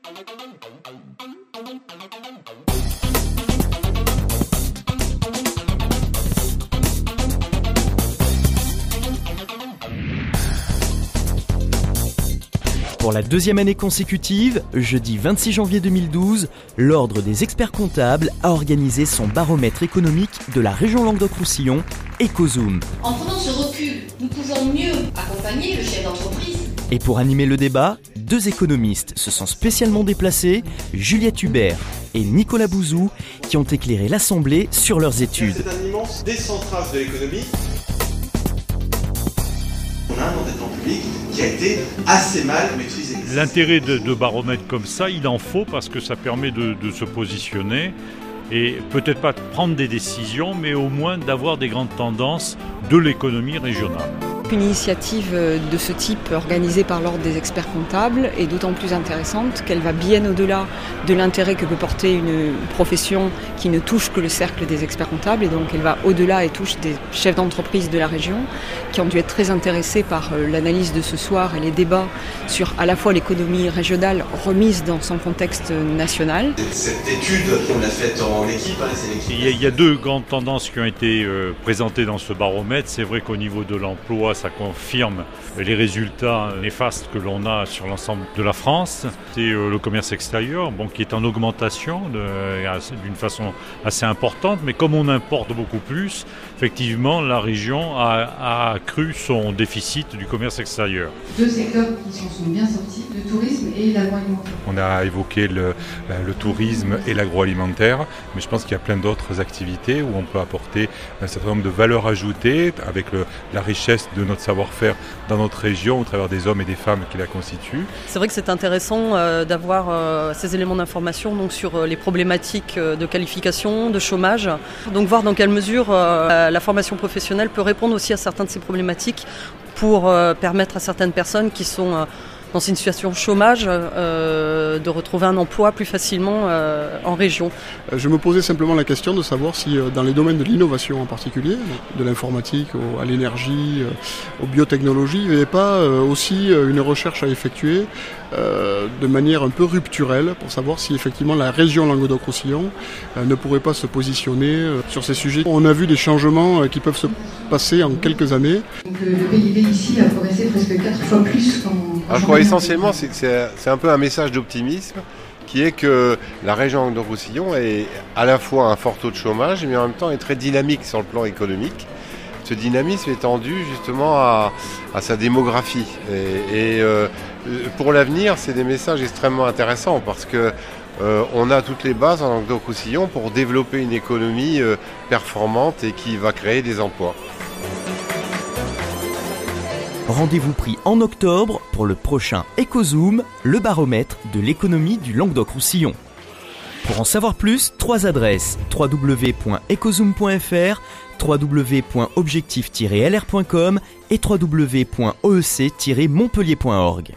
Pour la deuxième année consécutive, jeudi 26 janvier 2012, l'Ordre des experts comptables a organisé son baromètre économique de la région Languedoc-Roussillon, Ecozoom. En prenant ce recul, nous pouvons mieux accompagner le chef d'entreprise. Et pour animer le débat, deux économistes se sont spécialement déplacés, Juliette Hubert et Nicolas Bouzou, qui ont éclairé l'Assemblée sur leurs études. C'est un immense décentrage de l'économie. On a un endettement public qui a été assez mal maîtrisé. L'intérêt de baromètres comme ça, il en faut parce que ça permet de se positionner et peut-être pas de prendre des décisions, mais au moins d'avoir des grandes tendances de l'économie régionale. Une initiative de ce type organisée par l'Ordre des experts comptables est d'autant plus intéressante qu'elle va bien au-delà de l'intérêt que peut porter une profession qui ne touche que le cercle des experts comptables, et donc elle va au-delà et touche des chefs d'entreprise de la région qui ont dû être très intéressés par l'analyse de ce soir et les débats sur à la fois l'économie régionale remise dans son contexte national. Cette étude, on l'a faite en équipe. Il y a deux grandes tendances qui ont été présentées dans ce baromètre. C'est vrai qu'au niveau de l'emploi, ça confirme les résultats néfastes que l'on a sur l'ensemble de la France. C'est le commerce extérieur, qui est en augmentation d'une façon assez importante, mais comme on importe beaucoup plus, effectivement, la région a accru son déficit du commerce extérieur. Deux secteurs qui sont bien sortis, le tourisme et l'agroalimentaire. On a évoqué le tourisme et l'agroalimentaire, mais je pense qu'il y a plein d'autres activités où on peut apporter un certain nombre de valeurs ajoutées avec la richesse de notre savoir-faire dans notre région au travers des hommes et des femmes qui la constituent. C'est vrai que c'est intéressant d'avoir ces éléments d'information donc, sur les problématiques de qualification, de chômage. Donc voir dans quelle mesure la formation professionnelle peut répondre aussi à certaines de ces problématiques pour permettre à certaines personnes qui sont dans une situation de chômage, de retrouver un emploi plus facilement en région. Je me posais simplement la question de savoir si dans les domaines de l'innovation en particulier, de l'informatique à l'énergie, aux biotechnologies, il n'y avait pas aussi une recherche à effectuer de manière un peu rupturelle pour savoir si effectivement la région Languedoc-Roussillon ne pourrait pas se positionner sur ces sujets. On a vu des changements qui peuvent se passer en quelques années. Donc, le PIB ici a progressé presque 4 fois plus qu'en... Je crois essentiellement c'est un peu un message d'optimisme qui est que la région Languedoc-Roussillon est à la fois un fort taux de chômage mais en même temps est très dynamique sur le plan économique. Ce dynamisme est tendu justement à sa démographie et pour l'avenir c'est des messages extrêmement intéressants parce que on a toutes les bases en Languedoc-Roussillon pour développer une économie performante et qui va créer des emplois. Rendez-vous pris en octobre pour le prochain Ecozoom, le baromètre de l'économie du Languedoc-Roussillon. Pour en savoir plus, 3 adresses: www.ecozoom.fr, www.objectif-lr.com et www.oec-montpellier.org.